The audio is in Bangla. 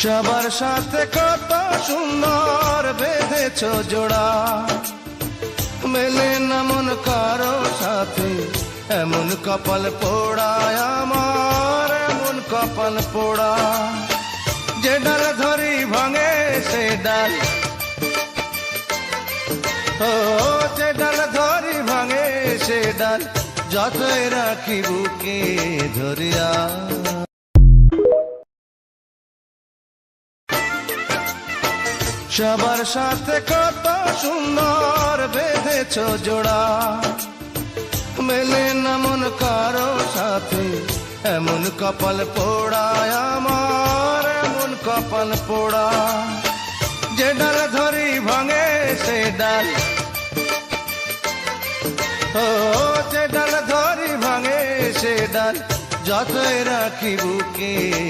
সবার সাথে কত সুন্দর বেঁধেছ জোড়া, মেলে না মন কারো সাথে এমন কপাল পোড়ায় আমার, এমন কপাল পোড়া। যে ডাল ধরি ভাঙে সে ডাল, ও যে ডাল ধরি ভাঙে সে ডাল, যতই রাখি বুকে ধরিয়া। সবার সাথে কত সুন্দর বেঁধেছ জোড়া, মেলে না মন কারো সাথে এমন কপাল পোড়ায় আমার, এমন কপাল পোড়া। যে ডাল ধরি ভাঙে সে ডাল, ও যে ডাল ধরি ভাঙে সে ডাল, যতই রাখি বুকে